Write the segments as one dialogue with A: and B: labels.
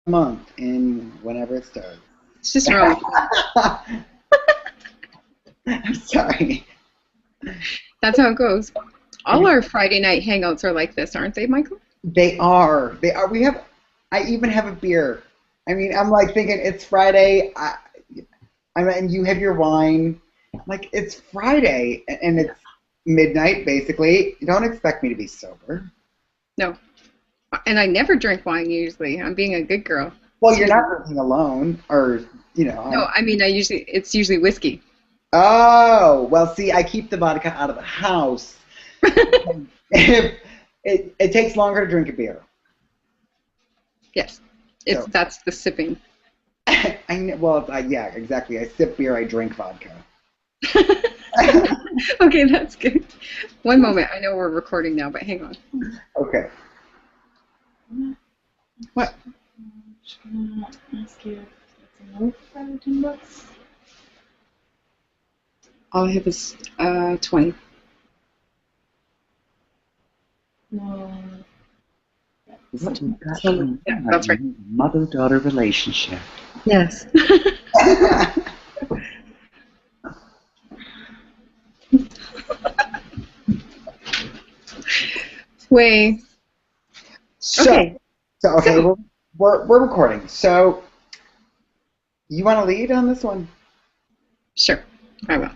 A: month in whenever it starts.
B: It's just wrong.
A: I'm sorry.
B: That's how it goes. All our Friday night hangouts are like this, aren't they, Michael?
A: They are. They are. We have. I even have a beer. I mean, I'm like thinking it's Friday. And you have your wine. Like it's Friday, and it's midnight basically. You don't expect me to be sober.
B: No. And I never drink wine usually. I'm being a good girl.
A: Well, you're not drinking alone, or you know.
B: No, I mean it's usually whiskey.
A: Oh, well, see, I keep the vodka out of the house. It takes longer to drink a beer.
B: Yes.
A: So
B: That's the sipping.
A: yeah, exactly. I sip beer, I drink vodka.
B: Okay, that's good. One moment. I know we're recording now, but hang on.
A: Okay.
B: What?
C: Ask you if it's a note for the $10.
B: All I have is 20.
C: No.
D: What you got
B: So,
D: going
B: yeah,
D: on
B: that's right.
D: in mother-daughter relationship?
B: Yes. Way.
A: So,
B: Okay.
A: okay,
B: So,
A: we're recording. So, you want to lead on this one?
B: sure, I will.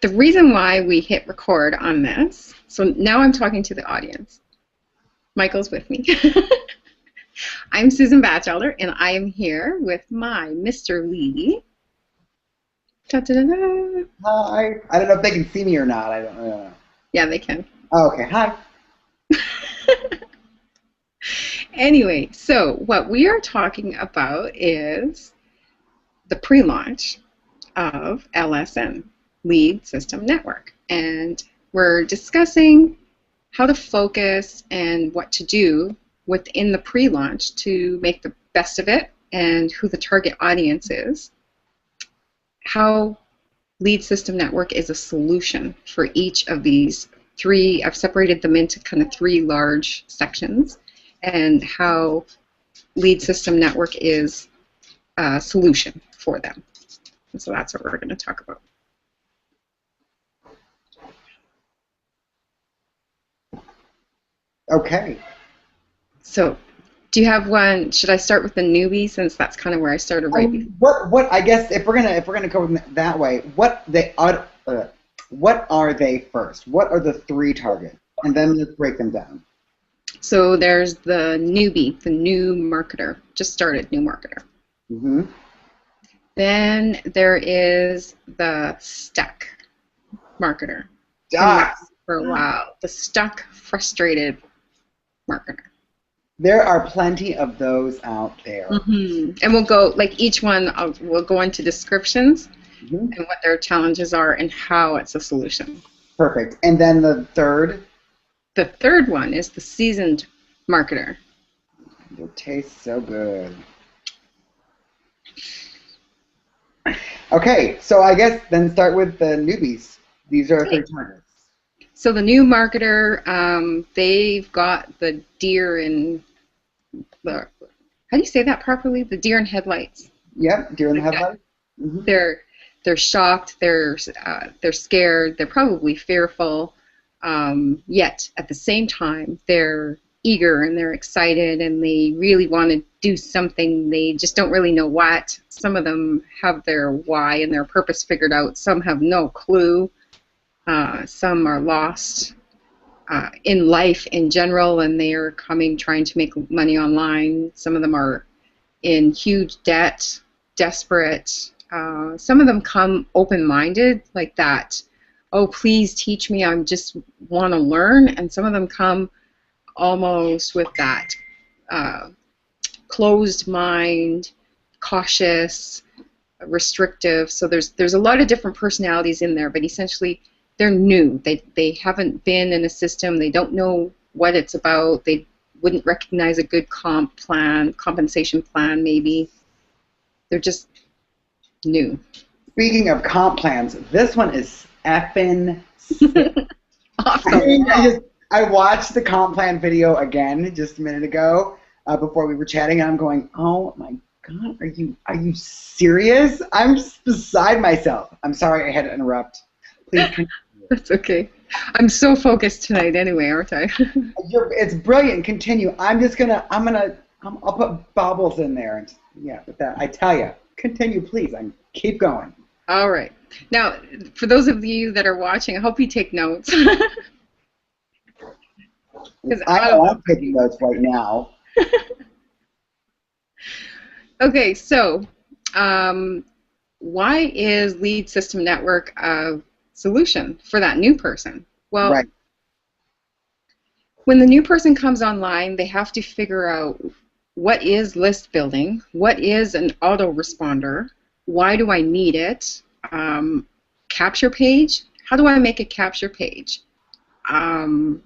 B: The reason why we hit record on this, so now I'm talking to the audience. Michael's with me. I'm Susan Bachelder, and I am here with my Mr. Leedy. Ta-da-da-da.
A: Hi. I don't know if they can see me or not. I don't know.
B: Yeah, they can.
A: Oh, okay. Hi.
B: Anyway, so what we are talking about is the pre-launch of LSN, Lead System Network. And we're discussing how to focus and what to do within the pre-launch to make the best of it and who the target audience is, how Lead System Network is a solution for each of these three. I've separated them into kind of three large sections, and how Lead System Network is a solution for them. And so that's what we're going to talk about.
A: Okay.
B: So, do you have one? Should I start with the newbie, since that's kind of where I started right before?
A: What I guess if we're gonna go that way, what are they first? What are the three targets? And then let's break them down.
B: So there's the newbie, the new marketer, just started new marketer.
A: Mm-hmm.
B: Then there is the stuck marketer.
A: Ah,
B: For a while, the stuck, frustrated marketer.
A: there are plenty of those out there.
B: Mm-hmm. And we'll go, like each one, we'll go into descriptions
A: Mm-hmm.
B: and what their challenges are and how it's a solution.
A: Perfect. And then the third,
B: The third one is the seasoned marketer.
A: it tastes so good. Okay, so I guess then start with the newbies. These are our three targets.
B: So the new marketer, they've got the deer in the, how do you say that properly? The deer in headlights.
A: Yep, deer in the
B: Like that.
A: headlights. Mm-hmm.
B: They're shocked. They're scared. They're probably fearful. Yet at the same time, they're eager and they're excited and they really want to do something. They just don't really know what. Some of them have their why and their purpose figured out. Some have no clue. Some are lost in life in general, and they are trying to make money online. Some of them are in huge debt, desperate. Some of them come open-minded, like that. Oh, please teach me. I just want to learn. And some of them come almost with that closed mind, cautious, restrictive. So there's a lot of different personalities in there, but essentially they're new. They haven't been in a system. They don't know what it's about. They wouldn't recognize a good compensation plan maybe. They're just new.
A: Speaking of comp plans, this one is effing sick.
B: Awesome.
A: I watched the comp plan video again just a minute ago. before we were chatting, and I'm going, oh my God, are you serious? I'm just beside myself. I'm sorry I had to interrupt. Please continue.
B: That's okay. I'm so focused tonight anyway, aren't I?
A: It's brilliant. Continue. I'll put bobbles in there. And yeah, but that, I tell you, continue, please. Keep going.
B: All right. Now, for those of you that are watching, I hope you take notes.
A: I know I'm taking notes right now.
B: Okay, so why is Lead System Network a solution for that new person? Well,
A: Right.
B: when the new person comes online, they have to figure out what is list building, what is an autoresponder, why do I need it, capture page, how do I make a capture page, how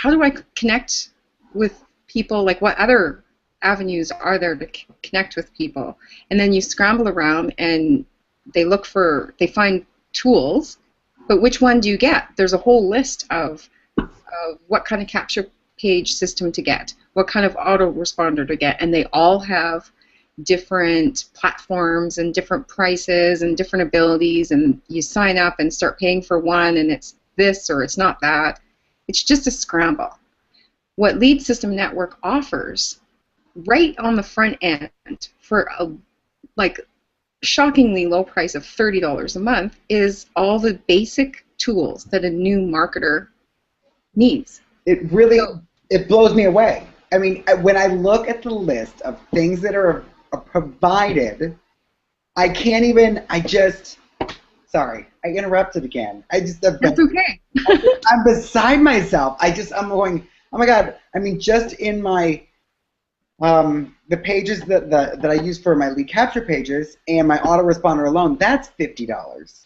B: do I connect with people, like what other avenues are there to connect with people, and then you scramble around and they find tools, but which one do you get? There's a whole list of what kind of capture page system to get, what kind of autoresponder to get, and they all have different platforms and different prices and different abilities, and you sign up and start paying for one and it's this or it's not that. It's just a scramble. What Lead System Network offers right on the front end for a shockingly low price of $30 a month is all the basic tools that a new marketer needs.
A: It really it blows me away. I mean, when I look at the list of things that are provided, I can't even. Sorry, I interrupted again.
B: That's okay.
A: I'm beside myself. I'm going, oh my God. I mean, just in my the pages that I use for my lead capture pages and my autoresponder alone, that's $50.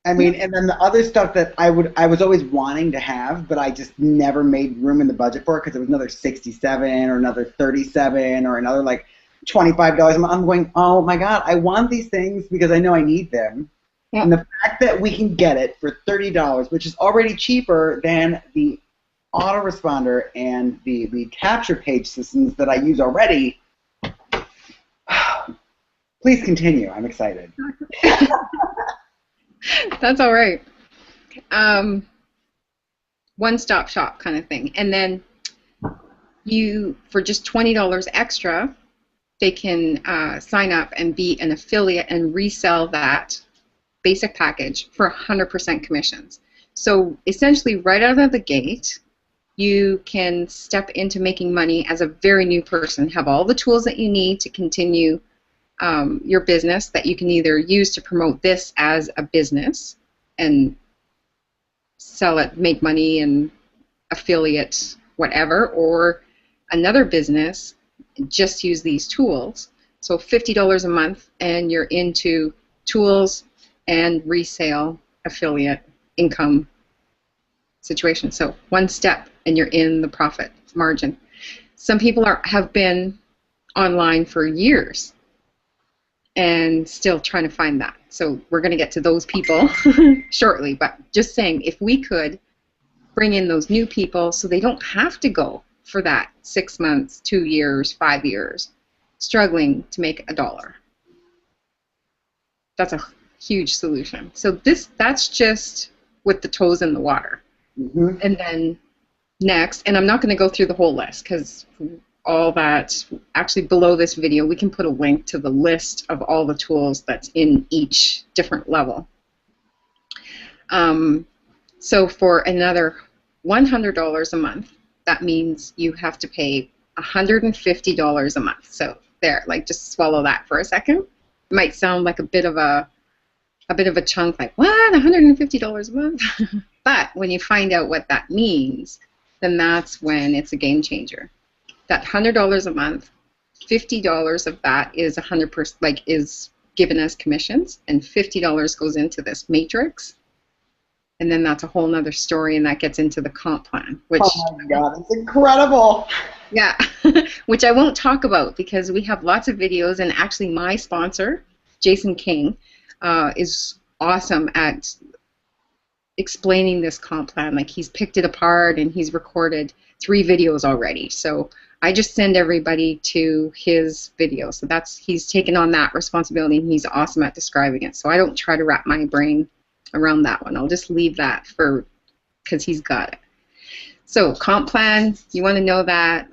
A: I mean, and then the other stuff that I was always wanting to have, but I just never made room in the budget for it because it was another $67 or another $37 or another like $25 a month. I'm going, oh my God, I want these things because I know I need them. Yeah. And the fact that we can get it for $30, which is already cheaper than the autoresponder and the capture page systems that I use already. Please continue. I'm excited.
B: That's all right. One-stop shop kind of thing. And then for just $20 extra, they can sign up and be an affiliate and resell that basic package for 100% commissions. So essentially, right out of the gate, you can step into making money as a very new person, have all the tools that you need to continue your business that you can either use to promote this as a business and sell it, make money, and affiliate whatever, or another business, just use these tools. So $50 a month and you're into tools and resale affiliate income situation. So one step and you're in the profit margin. Some people have been online for years and still trying to find that. So we're going to get to those people shortly, but just saying, if we could bring in those new people so they don't have to go for that 6 months, 2 years, 5 years, struggling to make $1. That's a huge solution. So that's just with the toes in the water. Mm-hmm. And then next, and I'm not going to go through the whole list because all that, actually below this video, we can put a link to the list of all the tools that's in each different level. So for another $100 a month, that means you have to pay $150 a month. So there, just swallow that for a second. It might sound like a bit of a chunk, like, what, $150 a month? But when you find out what that means, then that's when it's a game changer. That $100 a month, $50 of that is 100%, is given as commissions, and $50 goes into this matrix, and then that's a whole nother story, and that gets into the comp plan. Which,
A: oh my God, it's incredible.
B: Yeah, which I won't talk about because we have lots of videos, and actually my sponsor, Jason King, is awesome at explaining this comp plan. Like he's picked it apart and he's recorded 3 videos already. So I just send everybody to his video. So he's taken on that responsibility and he's awesome at describing it. So I don't try to wrap my brain around that one. I'll just leave that because he's got it. So comp plan, you want to know that.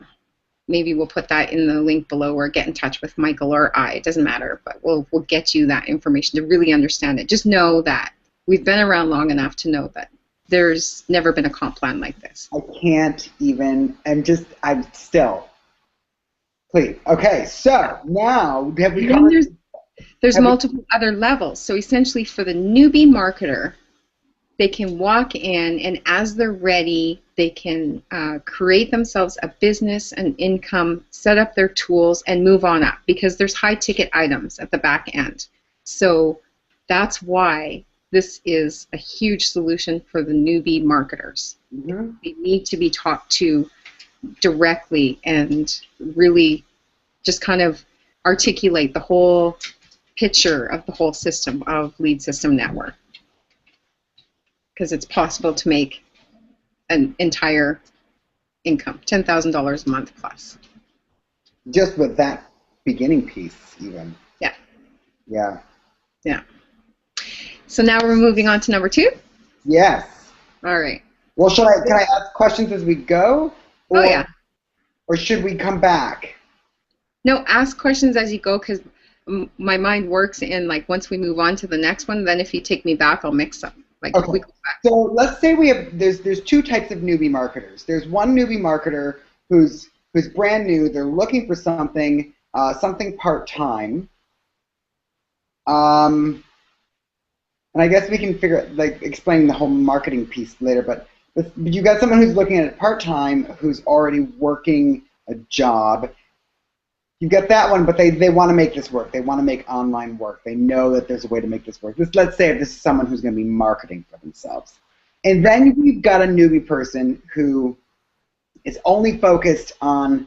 B: Maybe we'll put that in the link below or get in touch with Michael or I. It doesn't matter, but we'll get you that information to really understand it. Just know that we've been around long enough to know that there's never been a comp plan like this.
A: I can't even, I'm still. Please. Okay, so now have we covered?
B: There's multiple other levels. So essentially for the newbie marketer, they can walk in and as they're ready, they can create themselves a business, an income, set up their tools, and move on up because there's high-ticket items at the back end. So that's why this is a huge solution for the newbie marketers.
A: Mm-hmm.
B: They need to be talked to directly and really just kind of articulate the whole picture of the whole system of Lead System Network. Because it's possible to make an entire income, $10,000 a month plus.
A: Just with that beginning piece, even.
B: Yeah.
A: Yeah.
B: Yeah. So now we're moving on to number 2?
A: Yes.
B: All right.
A: Well, can I ask questions as we go?
B: Oh, yeah.
A: Or should we come back?
B: No, ask questions as you go because my mind works in, like, once we move on to the next one, then if you take me back, I'll mix up. Like,
A: okay.
B: We go back.
A: So let's say there's 2 types of newbie marketers. There's one newbie marketer who's brand new. They're looking for something part-time. And I guess we can explain the whole marketing piece later, but you got someone who's looking at it part-time who's already working a job. You've got that one, but they want to make this work. They want to make online work. They know that there's a way to make this work. Let's say this is someone who's going to be marketing for themselves. And then you've got a newbie person who is only focused on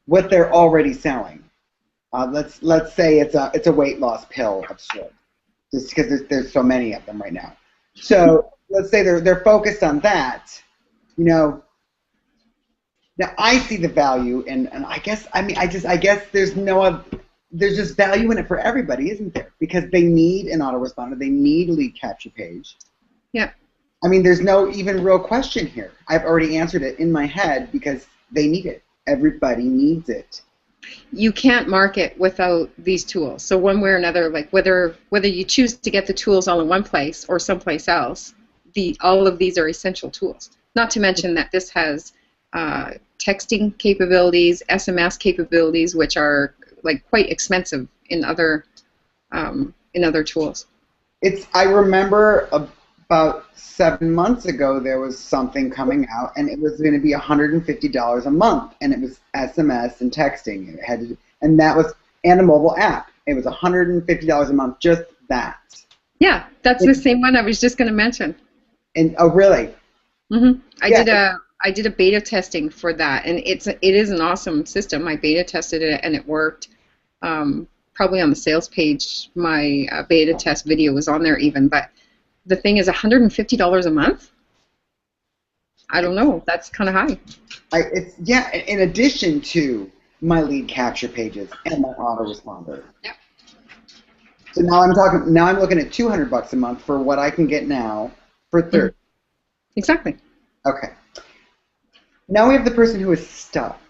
A: what they're already selling. Let's say it's a weight loss pill of sorts, just because there's so many of them right now. So let's say they're focused on that. Now I see the value, and I guess there's just value in it for everybody, isn't there? Because they need an autoresponder, they need a lead capture page.
B: Yeah.
A: I mean, there's no even real question here. I've already answered it in my head because they need it. Everybody needs it.
B: You can't market without these tools. So one way or another, like whether you choose to get the tools all in one place or someplace else, all of these are essential tools. Not to mention that this has texting capabilities, SMS capabilities, which are like quite expensive in other tools. I remember about 7 months ago there was something coming out, and it was going to be $150 a month, and it was SMS and texting. And a mobile app. It was $150 a month, just that. Yeah, that's the same one I was just going to mention.
A: And oh, really?
B: Mm-hmm. I did a beta testing for that, and it is an awesome system. I beta tested it, and it worked. Probably on the sales page, my beta test video was on there even, but the thing is $150 a month? I don't know. That's kind of high. In addition to my lead capture pages and my autoresponder. Yep.
A: So now I'm looking at $200 a month for what I can get now for 30.
B: Exactly.
A: Okay. Now we have the person who is stuck.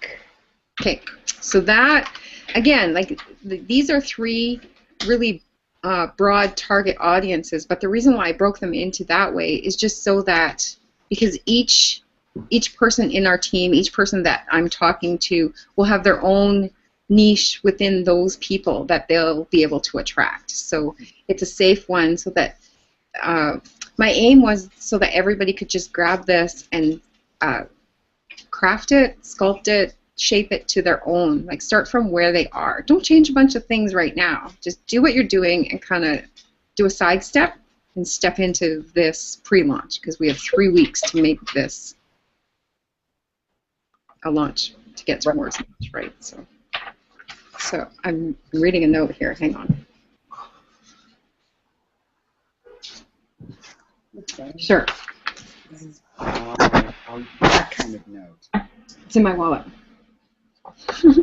B: Okay. So that, again, these are 3 really broad target audiences, but the reason why I broke them into that way is just so that, because each person in our team, each person that I'm talking to will have their own niche within those people that they'll be able to attract. So it's a safe one so that my aim was so that everybody could just grab this and craft it, sculpt it, shape it to their own. Like, start from where they are. Don't change a bunch of things right now. Just do what you're doing and kind of do a sidestep and step into this pre-launch, because we have 3 weeks to make this a launch, to get towards launch, right? So I'm reading a note here. Hang on. Sure.
A: This is that kind of note.
B: It's in my wallet.
A: Let's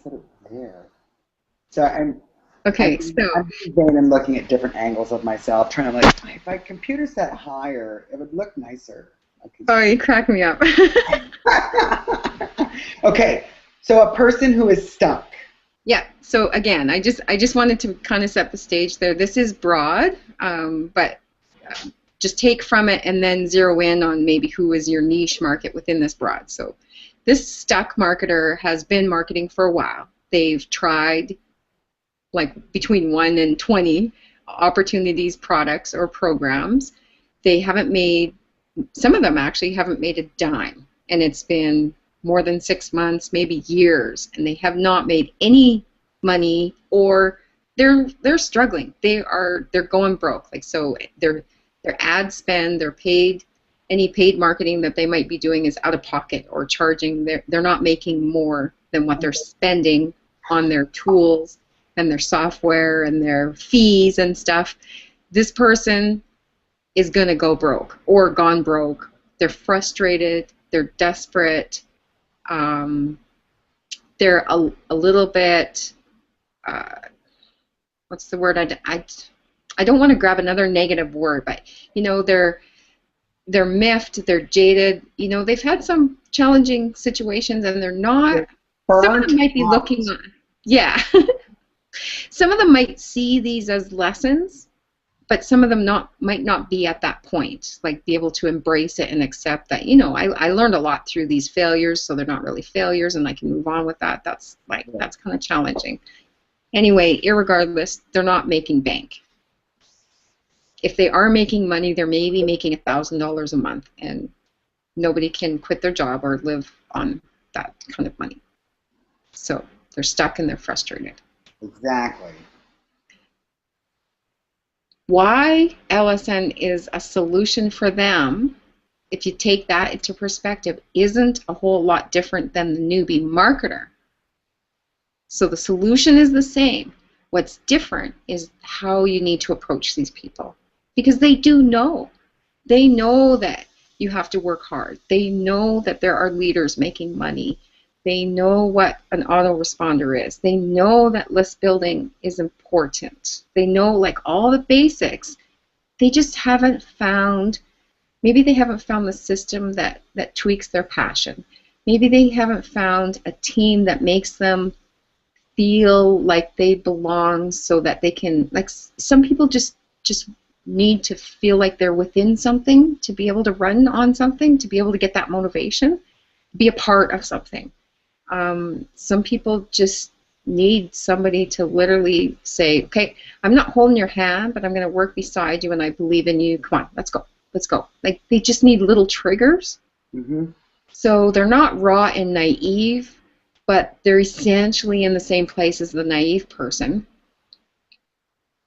A: put it there. So I'm
B: So
A: vain and looking at different angles of myself, trying to like, if my computer set higher, it would look nicer.
B: oh, you crack me up.
A: Okay, so a person who is stuck.
B: Yeah. So again, I just wanted to kind of set the stage there. This is broad, but just take from it and then zero in on maybe who is your niche market within this broad. So this stuck marketer has been marketing for a while. They've tried like between 1 and 20 opportunities, products, or programs. They haven't made, some of them actually haven't made a dime, and it's been more than 6 months, maybe years, and they have not made any money, or they're struggling. They're going broke. Like, so their ad spend, any paid marketing that they might be doing is out of pocket or charging. They're not making more than what they're spending on their tools and their software and their fees and stuff. This person is going to go broke or gone broke. They're frustrated. They're desperate. They're a little bit, what's the word? I don't want to grab another negative word, but, you know, they're miffed, they're jaded. You know, they've had some challenging situations, and they're not, some of them might be looking, yeah. Some of them might see these as lessons, but some of them might not be at that point, like be able to embrace it and accept that, you know, I learned a lot through these failures, so they're not really failures, and I can move on with that. That's kind of challenging. Anyway, irregardless, they're not making bank. If they are making money, they're maybe making $1,000 a month, and nobody can quit their job or live on that kind of money. So they're stuck and they're frustrated.
A: Exactly.
B: Why LSN is a solution for them, if you take that into perspective, isn't a whole lot different than the newbie marketer. So the solution is the same. What's different is how you need to approach these people, because they do know. They know that you have to work hard. They know that there are leaders making money. They know what an autoresponder is. They know that list building is important. They know, like, all the basics. They just haven't found, maybe they haven't found the system that tweaks their passion. Maybe they haven't found a team that makes them feel like they belong, so that they can, like, some people just need to feel like they're within something to be able to run on something, to be able to get that motivation, be a part of something. Some people just need somebody to literally say, okay, I'm not holding your hand, but I'm going to work beside you, and I believe in you. Come on, let's go. Let's go. Like, they just need little triggers.
A: Mm-hmm.
B: So they're not raw and naive, but they're essentially in the same place as the naive person.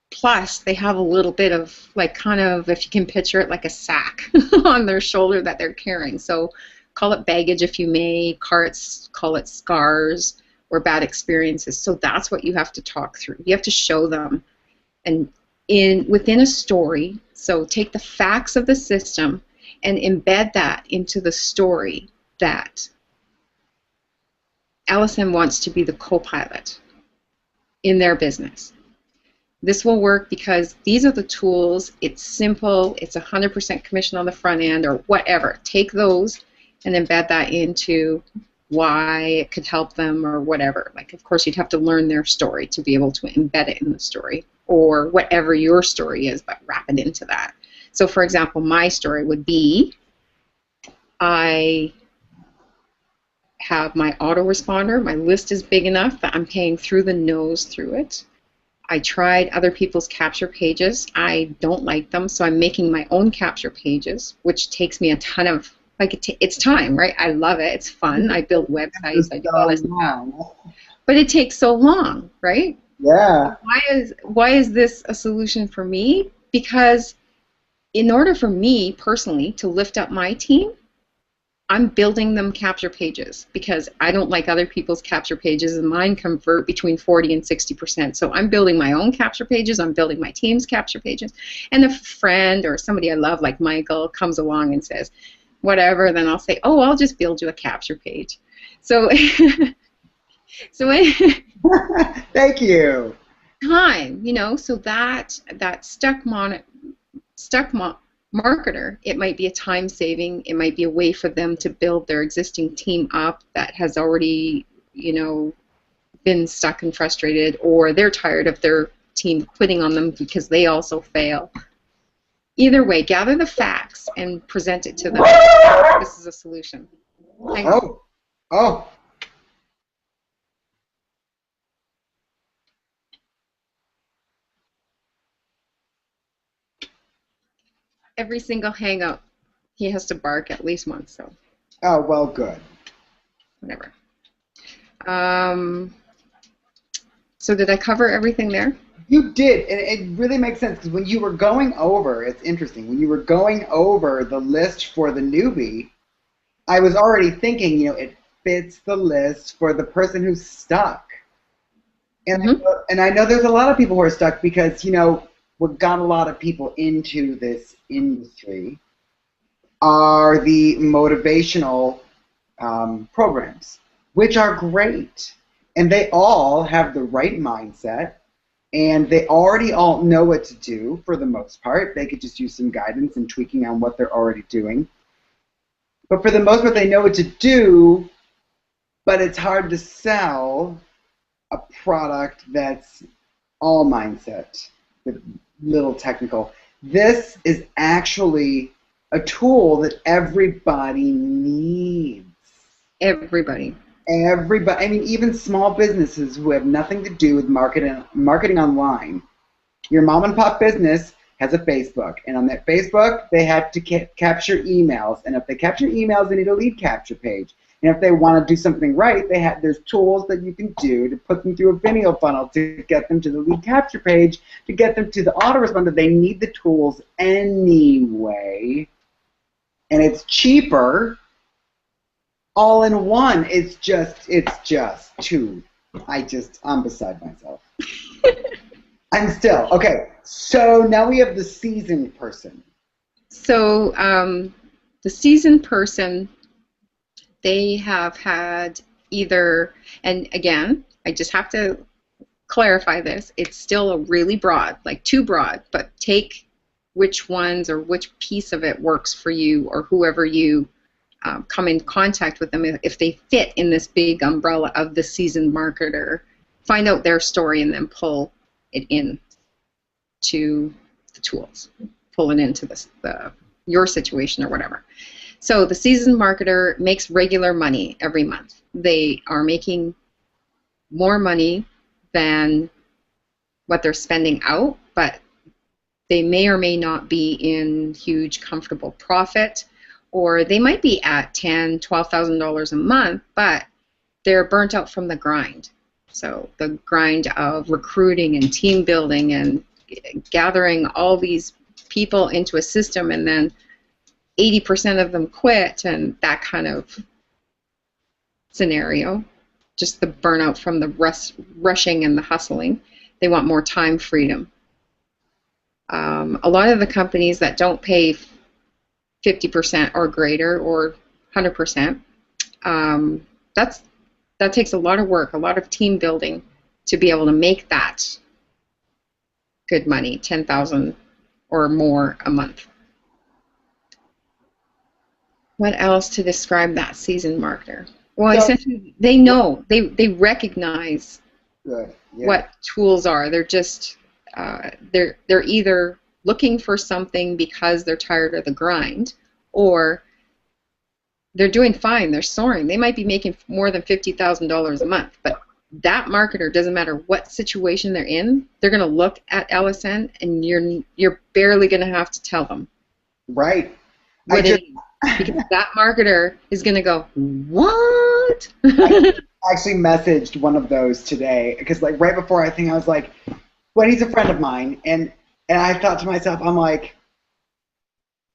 B: Plus, they have a little bit of, like, kind of, if you can picture it, like a sack on their shoulder that they're carrying. So call it baggage if you may, call it scars or bad experiences. So that's what you have to talk through. You have to show them, and within a story. So take the facts of the system and embed that into the story that LSM wants to be the co-pilot in their business. This will work because these are the tools. It's simple. It's 100% commission on the front end, or whatever. Take those and embed that into why it could help them, or whatever. Like, of course, you'd have to learn their story to be able to embed it in the story, or whatever your story is, but wrap it into that. So, for example, my story would be, I have my autoresponder. My list is big enough that I'm paying through the nose through it. I tried other people's capture pages. I don't like them, so I'm making my own capture pages, which takes me a ton of, like, it's time, right? I love it. It's fun. I build websites. I do all this stuff. But it takes so long, right?
A: Yeah.
B: Why is this a solution for me? Because in order for me personally to lift up my team, I'm building them capture pages because I don't like other people's capture pages, and mine convert between 40 and 60%. So I'm building my own capture pages. I'm building my team's capture pages. And if a friend or somebody I love, like Michael, comes along and says, whatever, then I'll say, oh, I'll just build you a capture page. So,
A: Thank you.
B: time, so that marketer, it might be a time saving, it might be a way for them to build their existing team up that has already, been stuck and frustrated, or they're tired of their team quitting on them because they also fail. Either way, gather the facts and present it to them. This is a solution. Hang on.
A: Oh.
B: Every single Hangout, he has to bark at least once, so.
A: Oh, well, good.
B: Whatever. So did I cover everything there?
A: You did, and it really makes sense, because when you were going over, it's interesting, when you were going over the list for the newbie, I was already thinking, it fits the list for the person who's stuck. And, I know there's a lot of people who are stuck because, what got a lot of people into this industry are the motivational programs, which are great. And they all have the right mindset, and they already all know what to do for the most part. They could just use some guidance and tweaking on what they're already doing. But for the most part, they know what to do, but it's hard to sell a product that's all mindset, with little technical. This is actually a tool that everybody needs.
B: Everybody.
A: Everybody. I mean, even small businesses who have nothing to do with marketing online. Your mom and pop business has a Facebook, and on that Facebook, they have to capture emails, and if they capture emails, they need a lead capture page. And if they want to do something right, there's tools that you can do to put them through a video funnel to get them to the lead capture page, to get them to the autoresponder. They need the tools anyway, and it's cheaper. All in one. It's just too. I'm beside myself. I'm still okay. So now we have the seasoned person.
B: So the seasoned person, they have had either, and again, I just have to clarify this, it's still a really broad, like too broad, but take which ones or which piece of it works for you, or whoever you come in contact with them, if they fit in this big umbrella of the seasoned marketer, find out their story and then pull it in to the tools, pull it into your situation or whatever. So the seasoned marketer makes regular money every month. They are making more money than what they're spending out, but they may or may not be in huge comfortable profit, or they might be at $10,000, $12,000 a month, but they're burnt out from the grind. So the grind of recruiting and team building and gathering all these people into a system, and then 80% of them quit, and that kind of scenario, just the burnout from the rushing and the hustling. They want more time freedom. A lot of the companies that don't pay 50% or greater or 100%, that takes a lot of work, a lot of team building to be able to make that good money, $10,000 or more a month. What else to describe that seasoned marketer? Well, essentially, they know, they recognize what tools are. They're just they're either looking for something because they're tired of the grind, or they're doing fine, they're soaring. They might be making more than $50,000 a month, but that marketer, doesn't matter what situation they're in, they're going to look at LSN, and you're barely going to have to tell them.
A: Right.
B: Because that marketer is going to go, what?
A: I actually messaged one of those today, because like right before I was like, well, he's a friend of mine, and I thought to myself, I'm like,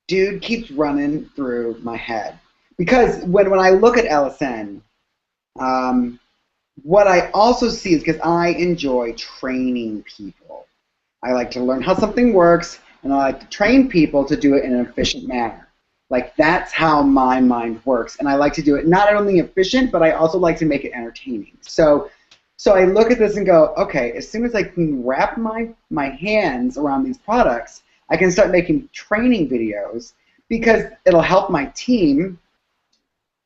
A: dude keeps running through my head. because when I look at LSN, what I also see is because I enjoy training people. I like to learn how something works, and I like to train people to do it in an efficient manner. Like, that's how my mind works, and I like to do it not only efficient, but I also like to make it entertaining. So I look at this and go, okay, as soon as I can wrap my hands around these products, I can start making training videos because it'll help my team,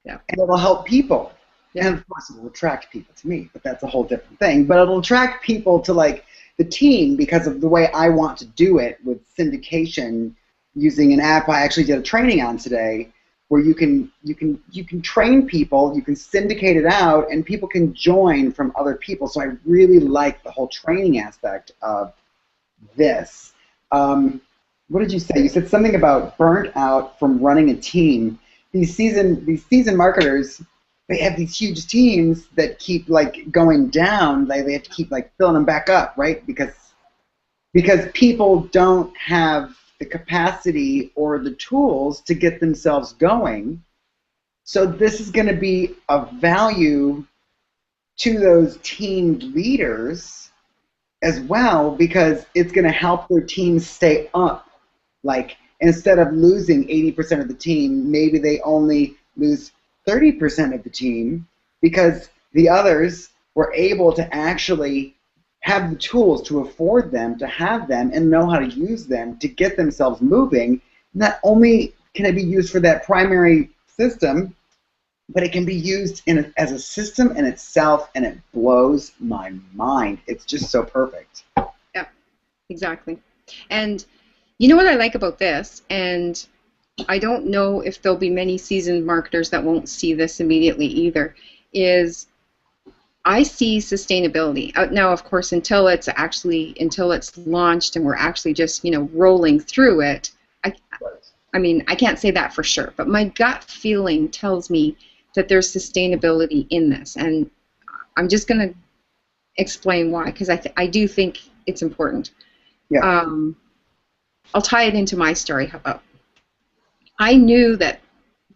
B: Yeah.
A: and it'll help people.
B: Yeah.
A: And of course, it'll attract people to me, but that's a whole different thing. But it'll attract people to like the team because of the way I want to do it with syndication using an app I actually did a training on today, where you can train people, you can syndicate it out, and people can join from other people. So I really like the whole training aspect of this. What did you say? You said something about burnt out from running a team. These seasoned marketers, they have these huge teams that keep like going down. They have to keep like filling them back up, right? Because people don't have the capacity or the tools to get themselves going. So this is going to be of value to those team leaders as well, because it's going to help their teams stay up. Like, instead of losing 80% of the team, maybe they only lose 30% of the team because the others were able to actually have the tools to afford them, to have them, and know how to use them to get themselves moving. Not only can it be used for that primary system, but it can be used as a system in itself, and it blows my mind. It's just so perfect.
B: Yeah, exactly. And you know what I like about this, and I don't know if there'll be many seasoned marketers that won't see this immediately either, is I see sustainability. Now, of course, until it's launched and we're actually just, rolling through it, I mean, I can't say that for sure, but my gut feeling tells me that there's sustainability in this, and I'm just going to explain why, because I do think it's important.
A: Yeah.
B: I'll tie it into my story. How about? I knew that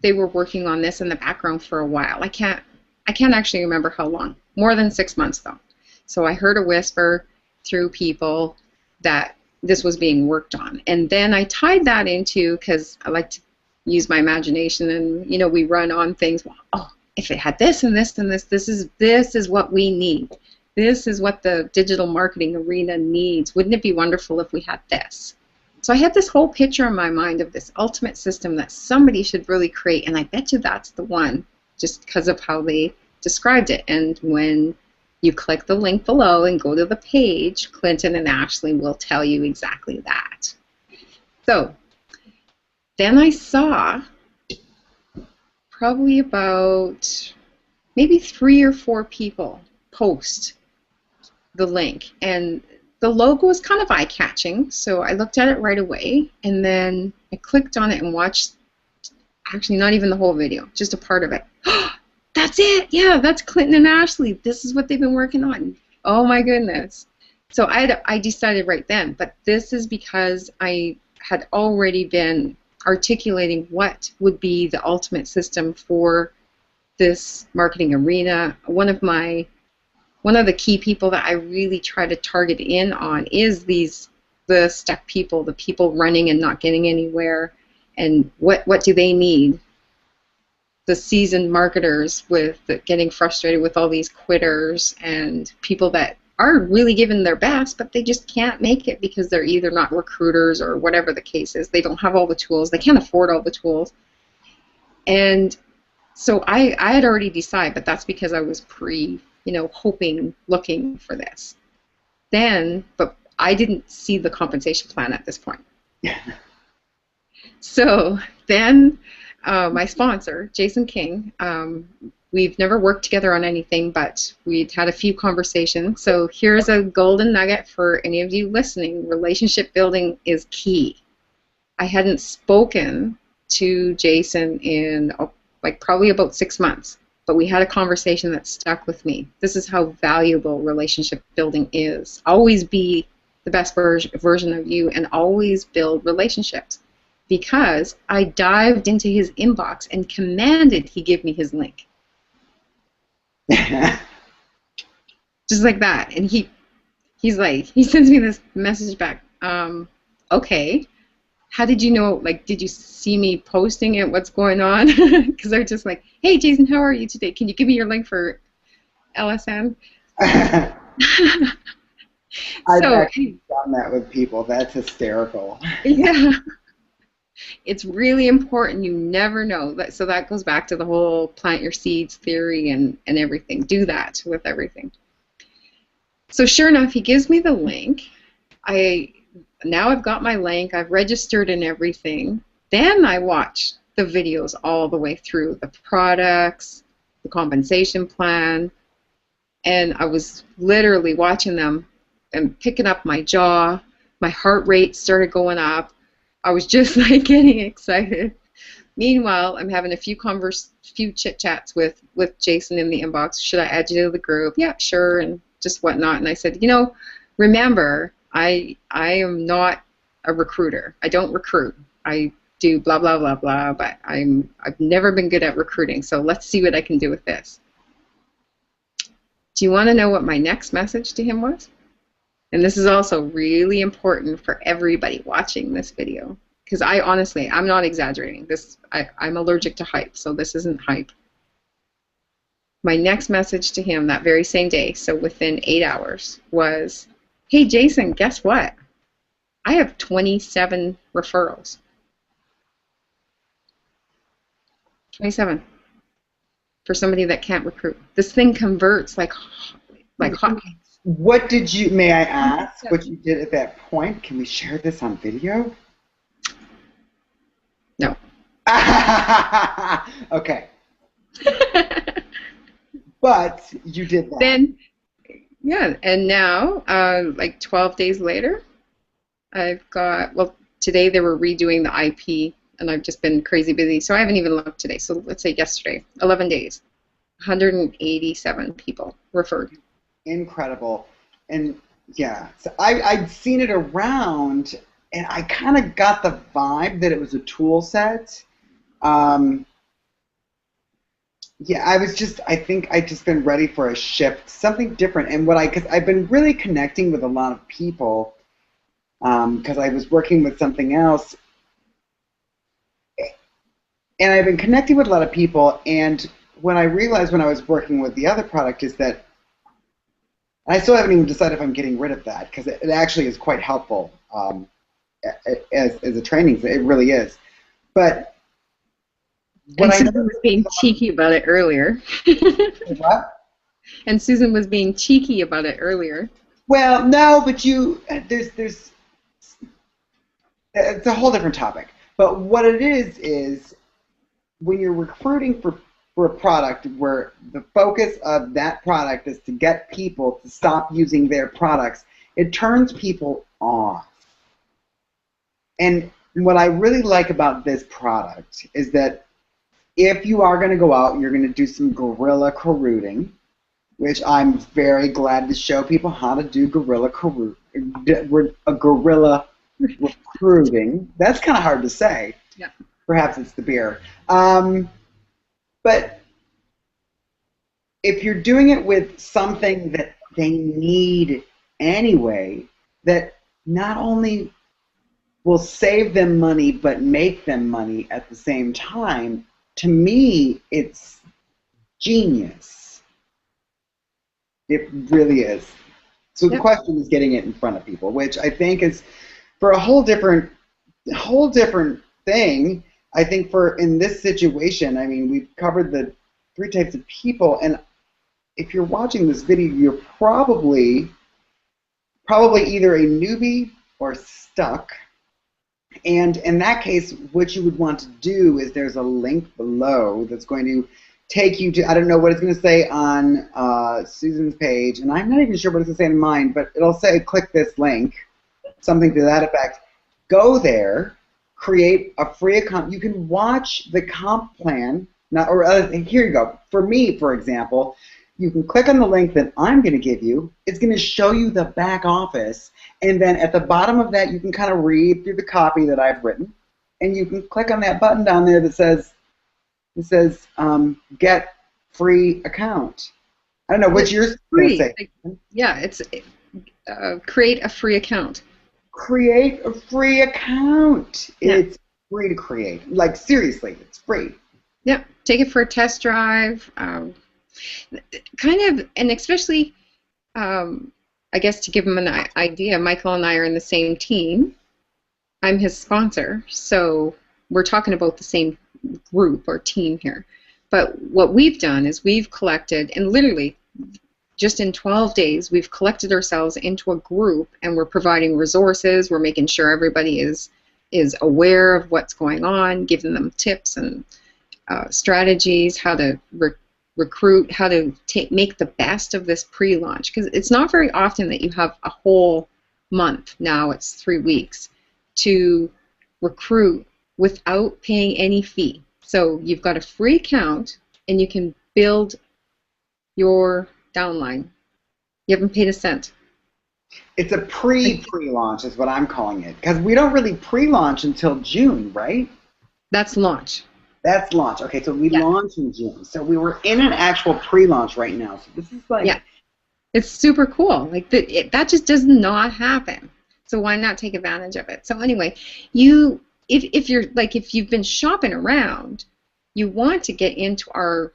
B: they were working on this in the background for a while. I can't actually remember how long. More than 6 months, though. So I heard a whisper through people that this was being worked on. And then I tied that into, because I like to use my imagination, and, we run on things. Well, oh, if it had this and this and this, this is what we need. This is what the digital marketing arena needs. Wouldn't it be wonderful if we had this? So I had this whole picture in my mind of this ultimate system that somebody should really create, and I bet you that's the one, just because of how they described it. And when you click the link below and go to the page, Clinton and Ashley will tell you exactly that. So then I saw probably about maybe 3 or 4 people post the link, and the logo was kind of eye-catching, so I looked at it right away, and then I clicked on it and watched, actually not even the whole video, just a part of it. That's it! Yeah, that's Clinton and Ashley. This is what they've been working on. Oh my goodness. So I decided right then, but this is because I had already been articulating what would be the ultimate system for this marketing arena. One of the key people that I really try to target in on is the stuck people, the people running and not getting anywhere, and what do they need? The seasoned marketers getting frustrated with all these quitters, and people that are really giving their best, but they just can't make it because they're either not recruiters or whatever the case is. They don't have all the tools. They can't afford all the tools. And so I had already decided, but that's because I was looking for this. But I didn't see the compensation plan at this point. So then my sponsor, Jason King, we've never worked together on anything, but we'd had a few conversations. So here's a golden nugget for any of you listening. Relationship building is key. I hadn't spoken to Jason in probably about 6 months. But we had a conversation that stuck with me. This is how valuable relationship building is. Always be the best version of you, and always build relationships. because I dived into his inbox and commanded he give me his link. Just like that. And he's like, he sends me this message back. Okay. How did you know, like, did you see me posting it? What's going on? Because they're just like, hey, Jason, how are you today? Can you give me your link for LSN?
A: I've
B: So,
A: actually done that with people. That's hysterical.
B: yeah. It's really important. You never know. So that goes back to the whole plant your seeds theory and everything. Do that with everything. So sure enough, he gives me the link. Now I've got my link. I've registered and everything. Then I watch the videos all the way through, the products, the compensation plan, and I was literally watching them and picking up my jaw. My heart rate started going up. I was just like getting excited. Meanwhile, I'm having a few chit chats with Jason in the inbox. Should I add you to the group? Yeah, sure, and just whatnot. And I said, remember, I am not a recruiter. I don't recruit. I do blah blah blah blah. But I've never been good at recruiting. So let's see what I can do with this. Do you want to know what my next message to him was? And this is also really important for everybody watching this video, because I'm not exaggerating. I'm allergic to hype, so this isn't hype. My next message to him that very same day, so within 8 hours, was, hey, Jason, guess what? I have 27 referrals. 27 for somebody that can't recruit. This thing converts like hotcakes.
A: What did you, may I ask, what you did at that point? Can we share this on video?
B: No.
A: Okay. But you did that.
B: Then, yeah, and now, like 12 days later, I've got, well, today they were redoing the IP, and I've just been crazy busy, so I haven't even looked today. So let's say yesterday, 11 days, 187 people referred.
A: Incredible. And yeah, so I'd seen it around, and I kind of got the vibe that it was a tool set. Yeah, I think I just been ready for a shift, something different. And because I've been really connecting with a lot of people, because I was working with something else, and I've been connecting with a lot of people, and what I realized when I was working with the other product is that I still haven't even decided if I'm getting rid of that, because it actually is quite helpful as a training. It really is. But
B: and Susan was being cheeky about it earlier.
A: What?
B: And Susan was being cheeky about it earlier.
A: Well, no, but there's it's a whole different topic. But what it is when you're recruiting for a product where the focus of that product is to get people to stop using their products, it turns people off. And what I really like about this product is that if you are going to go out, you're going to do some guerrilla recruiting, which I'm very glad to show people how to do guerrilla recruiting. That's kind of hard to say.
B: Yeah.
A: Perhaps it's the beer. But if you're doing it with something that they need anyway, that not only will save them money but make them money at the same time, to me, it's genius. It really is. So the question is getting it in front of people, which I think is for a whole different thing. I think in this situation, I mean, we've covered the 3 types of people, and if you're watching this video, you're probably either a newbie or stuck. And in that case, what you would want to do is there's a link below that's going to take you to, I don't know what it's going to say on Susan's page, and I'm not even sure what it's going to say on mine, but it'll say click this link, something to that effect. Go there, create a free account. You can watch the comp plan. Here you go. For me, for example, you can click on the link that I'm going to give you. It's going to show you the back office, and then at the bottom of that, you can kind of read through the copy that I've written, and you can click on that button down there that says get free account. I don't know what's
B: It's
A: yours going to
B: free.
A: say.
B: Like, yeah, it's create a free account.
A: Create a free account.
B: Yeah.
A: It's free to create. Like seriously, it's free.
B: Yeah. Take it for a test drive. Kind of, and especially, um, I guess to give them an idea, Michael and I are in the same team. I'm his sponsor, so we're talking about the same group or team here. But what we've done is we've collected, and literally just in 12 days, we've collected ourselves into a group, and we're providing resources. We're making sure everybody is aware of what's going on, giving them tips and strategies, how to recruit, how to make the best of this pre-launch. Because it's not very often that you have a whole month, now it's 3 weeks, to recruit without paying any fee. So you've got a free account, and you can build your downline. You haven't paid a cent.
A: It's a pre-launch is what I'm calling it because we don't really pre-launch until June, right?
B: That's launch.
A: That's launch. Okay, so we
B: Yeah.
A: launch in June. So we were in an actual pre-launch right now. So this is like
B: Yeah. It's super cool. Like that just does not happen. So why not take advantage of it? So anyway, if you're like if you've been shopping around, you want to get into our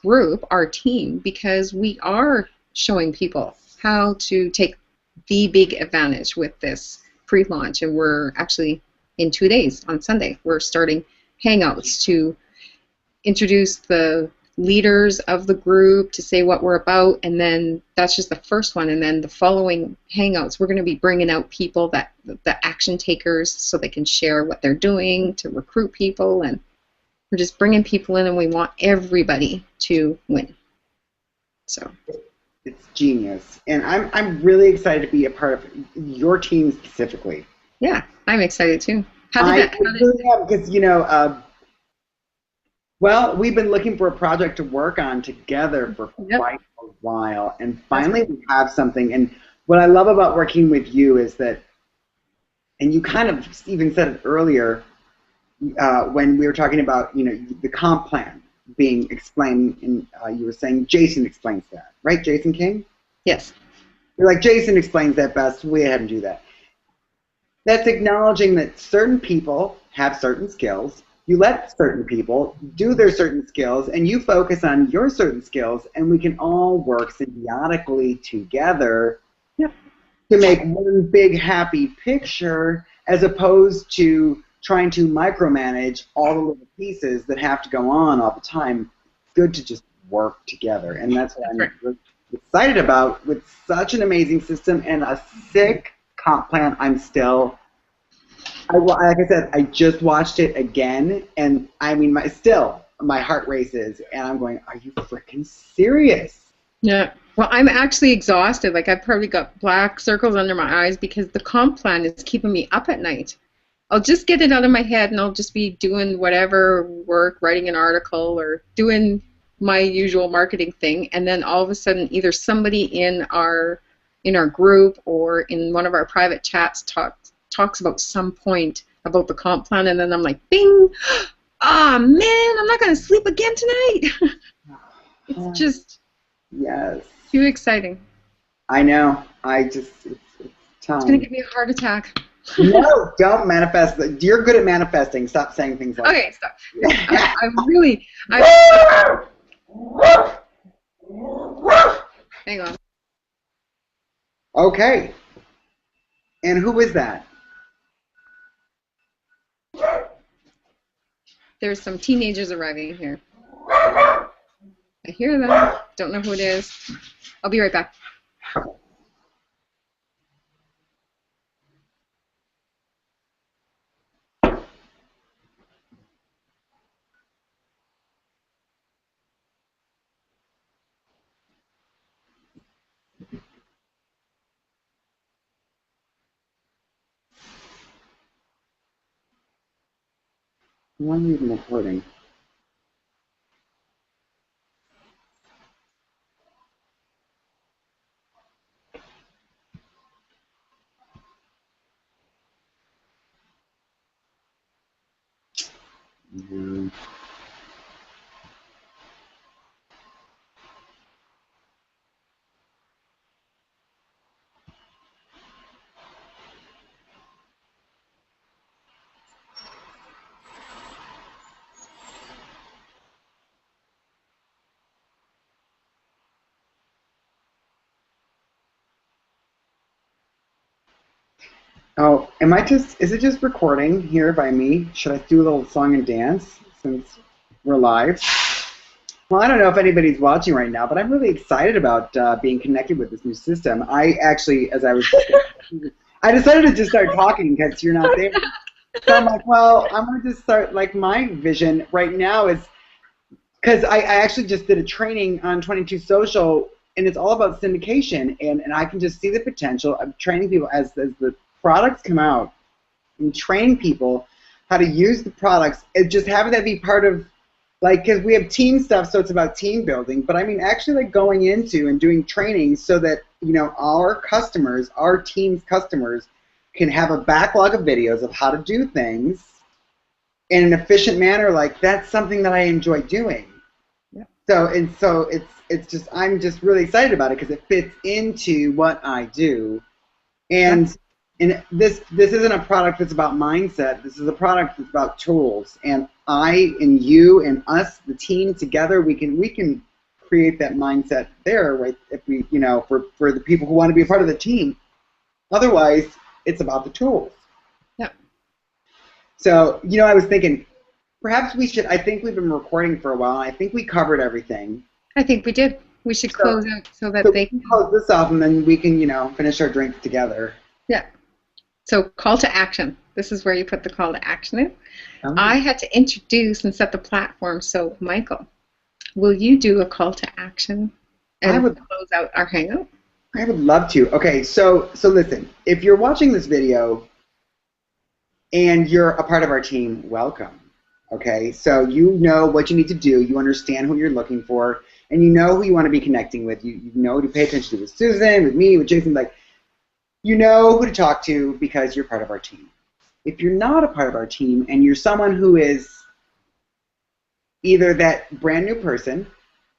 B: group, our team, because we are showing people how to take the big advantage with this pre-launch, and we're actually in 2 days on Sunday we're starting Hangouts to introduce the leaders of the group to say what we're about, and then that's just the first one, and then the following Hangouts we're going to be bringing out people that the action takers so they can share what they're doing to recruit people, and we're just bringing people in, and we want everybody to win. So
A: it's genius, and I'm really excited to be a part of your team specifically.
B: yeah, I'm excited too.
A: I really am because well, we've been looking for a project to work on together for quite a while, and finally we have something. And what I love about working with you is that, and you kind of even said it earlier when we were talking about the comp plan being explained, and you were saying Jason explains that, right? Jason King?
B: Yes.
A: You're like, Jason explains that best. We had him do that. That's acknowledging that certain people have certain skills. You let certain people do their certain skills, and you focus on your certain skills, and we can all work symbiotically together to make one big happy picture, as opposed to trying to micromanage all the little pieces that have to go on all the time. It's good to just work together, and that's what I'm really excited about. With such an amazing system and a sick comp plan, like I said, I just watched it again, and I mean, my heart races, and I'm going, are you freaking serious?
B: Yeah. Well, I'm actually exhausted. Like, I've probably got black circles under my eyes because the comp plan is keeping me up at night. I'll just get it out of my head, and I'll just be doing whatever work, writing an article, or doing my usual marketing thing, and then all of a sudden, either somebody in our group or in one of our private chats talks about some point about the comp plan, and then I'm like, bing! Ah, man, I'm not going to sleep again tonight. It's just too exciting.
A: I know. It's time.
B: It's going to give me a heart attack.
A: No, don't manifest. You're good at manifesting. Stop saying things like
B: okay, stop. Hang on.
A: Okay. And who is that?
B: There's some teenagers arriving here. I hear them. Don't know who it is. I'll be right back.
A: Why are you even recording?
D: Mm.
A: Oh, is it just recording here by me? Should I do a little song and dance since we're live? Well, I don't know if anybody's watching right now, but I'm really excited about being connected with this new system. I actually, I decided to just start talking because you're not there. So I'm like, well, I'm going to just start, like, my vision right now is, because I actually just did a training on 22 Social, and it's all about syndication, and I can just see the potential of training people as the products come out and training people how to use the products, and just having that be part of, like, because we have team stuff, so it's about team building, but I mean actually like going into and doing training so that, you know, our customers, our team's customers, can have a backlog of videos of how to do things in an efficient manner. Like, that's something that I enjoy doing. So it's just, I'm just really excited about it because it fits into what I do. And this isn't a product that's about mindset. This is a product that's about tools. And I and you and us, the team together, we can create that mindset there, right? If we, you know, for the people who want to be a part of the team. Otherwise, it's about the tools.
B: Yeah.
A: So, you know, I was thinking, perhaps we should, I think we've been recording for a while, and I think we covered everything.
B: I think we did. We should close out so that they can
A: close this off, and then we can, you know, finish our drinks together.
B: Yeah. So call to action. This is where you put the call to action in.
A: Oh.
B: I had to introduce and set the platform. So, Michael, will you do a call to action and close out our Hangout?
A: I would love to. Okay, so listen, if you're watching this video and you're a part of our team, welcome. Okay, so you know what you need to do. You understand who you're looking for, and you know who you want to be connecting with. You know who to pay attention to with Susan, with me, with Jason. Like, you know who to talk to because you're part of our team. If you're not a part of our team and you're someone who is either that brand new person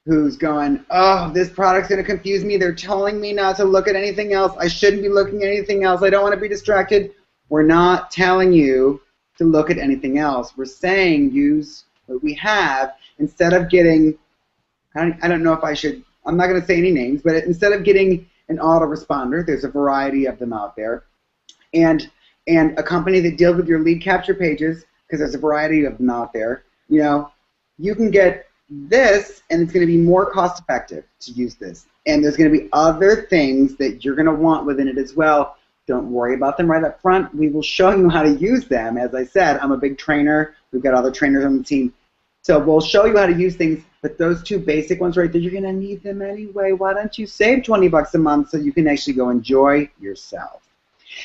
A: who's going, oh, this product's going to confuse me. They're telling me not to look at anything else. I shouldn't be looking at anything else. I don't want to be distracted. We're not telling you to look at anything else. We're saying use what we have instead of getting, I don't know if I should, I'm not going to say any names, but instead of getting an autoresponder, there's a variety of them out there, and a company that deals with your lead capture pages, because there's a variety of them out there, you know, you can get this, and it's going to be more cost effective to use this. And there's going to be other things that you're going to want within it as well. Don't worry about them right up front. We will show you how to use them. As I said, I'm a big trainer. We've got other trainers on the team. So we'll show you how to use things, but those two basic ones right there, you're going to need them anyway. Why don't you save 20 bucks a month so you can actually go enjoy yourself?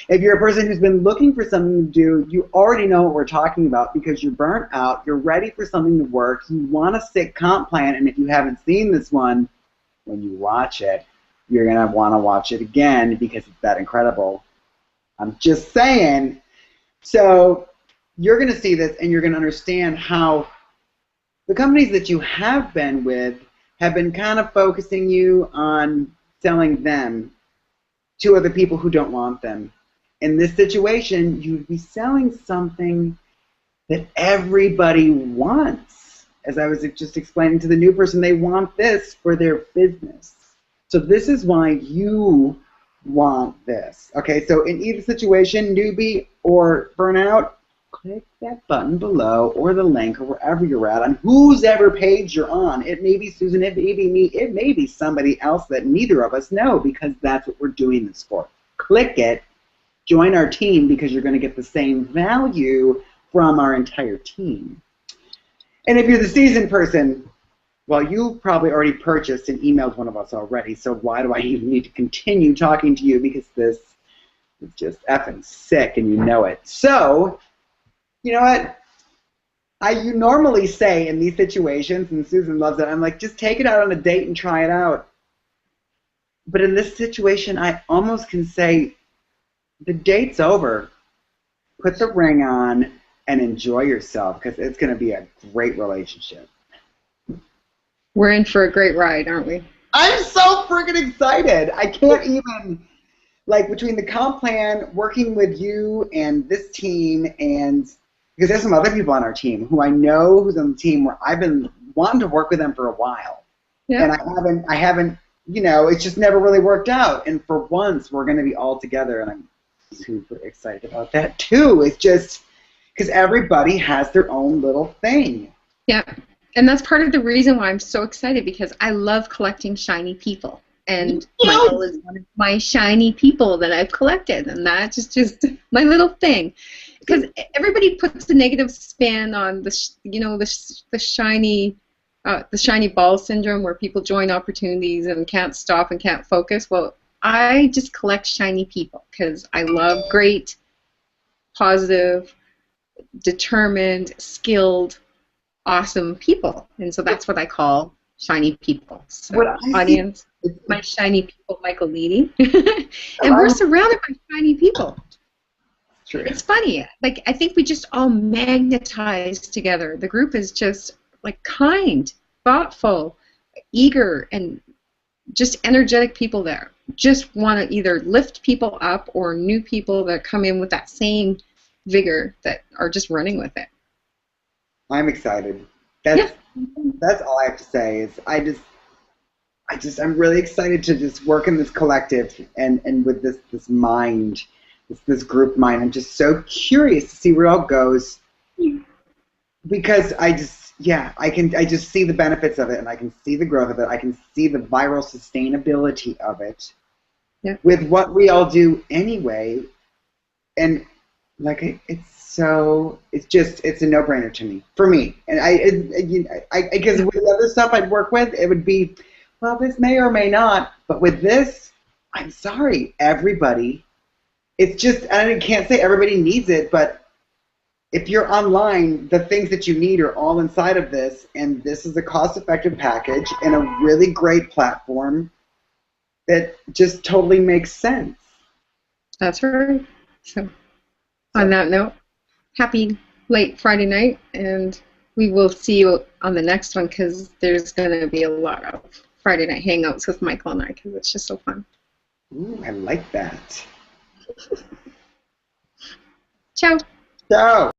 A: If you're a person who's been looking for something to do, you already know what we're talking about because you're burnt out, you're ready for something to work, you want a sick comp plan, and if you haven't seen this one, when you watch it, you're going to want to watch it again because it's that incredible. I'm just saying. So you're going to see this and you're going to understand how the companies that you have been with have been kind of focusing you on selling them to other people who don't want them. In this situation, you'd be selling something that everybody wants. As I was just explaining to the new person, they want this for their business. So this is why you want this. Okay, so in either situation, newbie or burnout, click that button below or the link or wherever you're at on whose ever page you're on. It may be Susan, it may be me, it may be somebody else that neither of us know because that's what we're doing this for. Click it, join our team because you're going to get the same value from our entire team. And if you're the seasoned person, well, you probably already purchased and emailed one of us already, so why do I even need to continue talking to you because this is just effing sick and you know it. So, you know what? You normally say in these situations, and Susan loves it, I'm like, just take it out on a date and try it out. But in this situation, I almost can say, the date's over. Put the ring on and enjoy yourself because it's going to be a great relationship.
B: We're in for a great ride, aren't we?
A: I'm so freaking excited. I can't even, like, between the comp plan, working with you and this team, and because there's some other people on our team who I know who's on the team where I've been wanting to work with them for a while.
B: Yeah.
A: And I haven't, it's just never really worked out. And for once, we're going to be all together, and I'm super excited about that too. It's just because everybody has their own little thing.
B: Yeah. And that's part of the reason why I'm so excited, because I love collecting shiny people. And Michael is one of my shiny people that I've collected, and that's just my little thing. Because everybody puts a negative spin on the shiny ball syndrome, where people join opportunities and can't stop and can't focus. Well, I just collect shiny people because I love great, positive, determined, skilled, awesome people, and so that's what I call shiny people. So, audience, my shiny people, Michael Leedy, and we're surrounded by shiny people.
A: True.
B: It's funny. Like, I think we just all magnetize together. The group is just like kind, thoughtful, eager, and just energetic people there. Just want to either lift people up or new people that come in with that same vigor that are just running with it.
A: I'm excited. That's all I have to say. Is I'm really excited to just work in this collective and with this mind, this group mind. I'm just so curious to see where it all goes, because I just see the benefits of it, and I can see the growth of it. I can see the viral sustainability of it with what we all do anyway, and like it's a no-brainer to me, for me. And I because with the other stuff I'd work with, it would be, well, this may or may not, but with this, I'm sorry, everybody. It's just, I can't say everybody needs it, but if you're online, the things that you need are all inside of this, and this is a cost-effective package and a really great platform that just totally makes sense.
B: That's right. So, on that note, happy late Friday night, and we will see you on the next one, because there's going to be a lot of Friday night hangouts with Michael and I, because it's just so fun.
A: Ooh, I like that.
B: Ciao.
A: Ciao.